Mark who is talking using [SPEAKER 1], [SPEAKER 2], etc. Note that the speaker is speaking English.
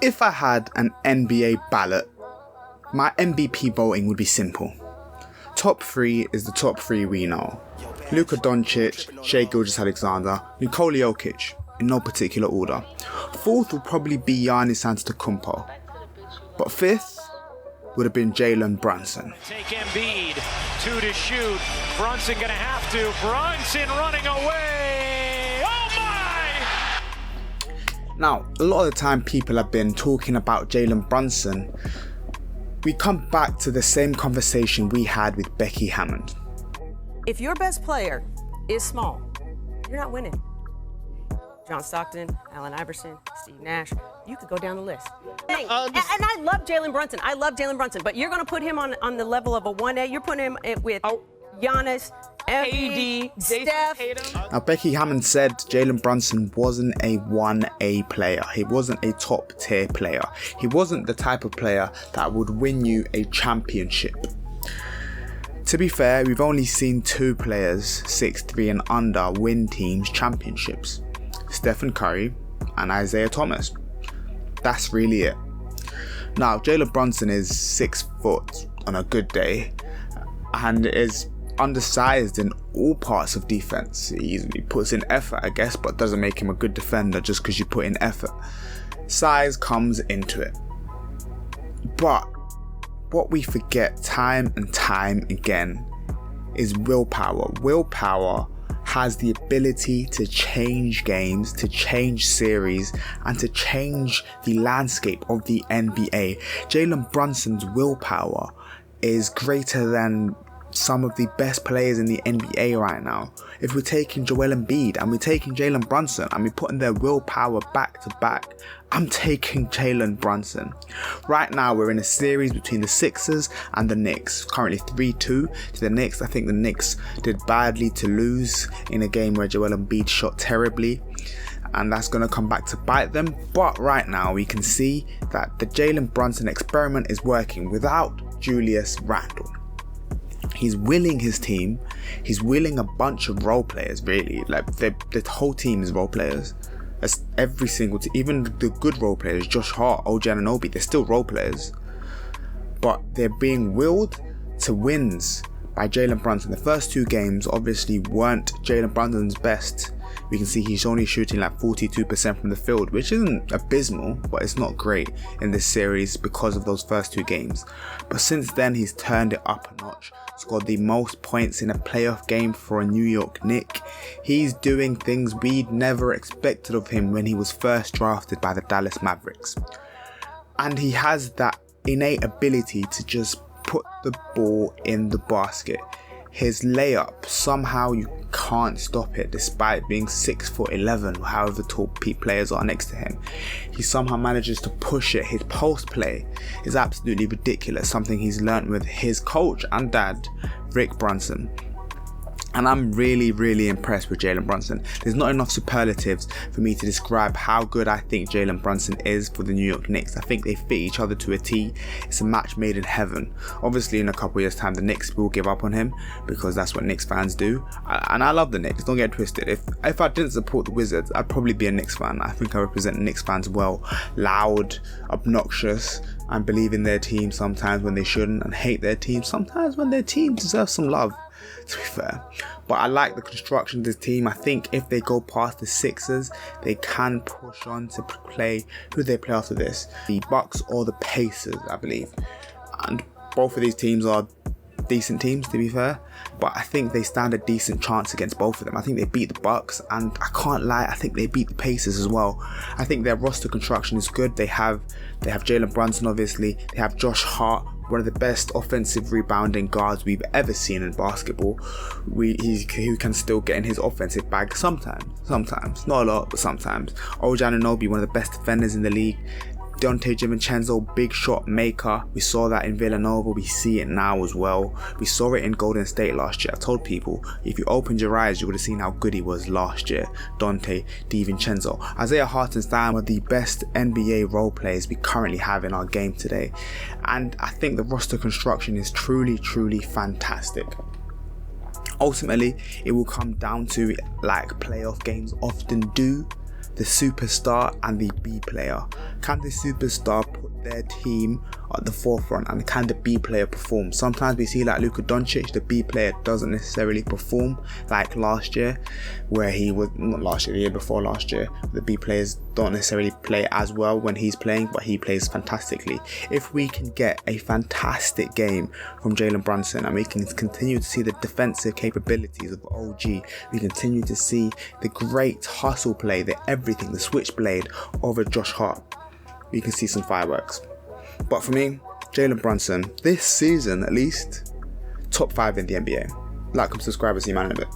[SPEAKER 1] If I had an NBA ballot, my MVP voting would be simple. Top 3 is the top 3 we know. Luka Doncic, Shai Gilgeous-Alexander, Nikola Jokic, in no particular order. 4th would probably be Giannis Antetokounmpo. But 5th would have been Jalen Brunson.
[SPEAKER 2] Take Embiid, 2 to shoot. Brunson gonna have to. Brunson running away. Oh my!
[SPEAKER 1] Now, a lot of the time people have been talking about Jalen Brunson. We come back to the same conversation we had with Becky Hammond.
[SPEAKER 3] If your best player is small, you're not winning. John Stockton, Allen Iverson, Steve Nash, you could go down the list. And I love Jalen Brunson. But you're going to put him on the level of a 1A. You're putting him with Giannis, AD, Steph.
[SPEAKER 1] Now, Becky Hammond said Jalen Brunson wasn't a 1A player. He wasn't a top tier player. He wasn't the type of player that would win you a championship. To be fair, we've only seen 2 players, 6'3" and under, win teams championships. Stephen Curry and Isaiah Thomas. That's really it. Now, Jalen Brunson is 6 foot on a good day and is undersized in all parts of defense. He puts in effort, I guess, but doesn't make him a good defender just because you put in effort. Size comes into it. But what we forget time and time again is willpower. Willpower has the ability to change games, to change series, and to change the landscape of the NBA. Jalen Brunson's willpower is greater than some of the best players in the NBA right now. If we're taking Joel Embiid and we're taking Jalen Brunson and we're putting their willpower back to back, I'm taking Jalen Brunson. Right now we're in a series between the Sixers and the Knicks. Currently 3-2 to the Knicks. I think the Knicks did badly to lose in a game where Joel Embiid shot terribly, and that's going to come back to bite them. But right now we can see that the Jalen Brunson experiment is working without Julius Randle. He's willing his team. He's willing a bunch of role players, really. Like the whole team is role players. As every single team, even the good role players, Josh Hart, OG Anunoby, they're still role players. But they're being willed to wins by Jalen Brunson. The first 2 games obviously weren't Jalen Brunson's best. We can see he's only shooting like 42% from the field, which isn't abysmal, but it's not great in this series because of those first 2 games. But since then, he's turned it up a notch, scored the most points in a playoff game for a New York Knick. He's doing things we'd never expected of him when he was first drafted by the Dallas Mavericks. And he has that innate ability to just put the ball in the basket. His layup, somehow you can't stop it despite being 6'11", however tall players are next to him. He somehow manages to push it. His post play is absolutely ridiculous, something he's learnt with his coach and dad, Rick Brunson. And I'm really, really impressed with Jalen Brunson. There's not enough superlatives for me to describe how good I think Jalen Brunson is for the New York Knicks. I think they fit each other to a T. It's a match made in heaven. Obviously, in a couple years' time, the Knicks will give up on him because that's what Knicks fans do. And I love the Knicks, don't get it twisted. If I didn't support the Wizards, I'd probably be a Knicks fan. I think I represent Knicks fans well. Loud, obnoxious, and believe in their team sometimes when they shouldn't, and hate their team sometimes when their team deserves some love, to be fair. But I like the construction of this team. I think if they go past the Sixers, they can push on to play. Who they play after this? The Bucks or the Pacers, I believe. And both of these teams are decent teams, to be fair, but I think they stand a decent chance against both of them. I think they beat the Bucks, and I can't lie, I think they beat the Pacers as well. I think their roster construction is good. They have Jalen Brunson, obviously. They have Josh Hart, one of the best offensive rebounding guards we've ever seen in basketball. He can still get in his offensive bag sometimes, not a lot, but sometimes. OG Anunoby, one of the best defenders in the league. Donte DiVincenzo, big shot maker. We saw that in Villanova. We see it now as well. We saw it in Golden State last year. I told people, if you opened your eyes, you would have seen how good he was last year. Donte DiVincenzo. Isaiah Hartenstein, one of the best NBA role players we currently have in our game today. And I think the roster construction is truly, truly fantastic. Ultimately, it will come down to, like playoff games often do, the superstar and the B player. Can the superstar put their team at the forefront, and can the B player perform? Sometimes we see like Luka Doncic, the B player doesn't necessarily perform, like last year, where he was, not last year, the year before last year, the B players don't necessarily play as well when he's playing, but he plays fantastically. If we can get a fantastic game from Jalen Brunson, and we can continue to see the defensive capabilities of OG, we continue to see the great hustle play, the everything, the switchblade over Josh Hart, we can see some fireworks. But for me, Jalen Brunson, this season at least, top 5 in the NBA. Like and subscribe, and see you man in a bit.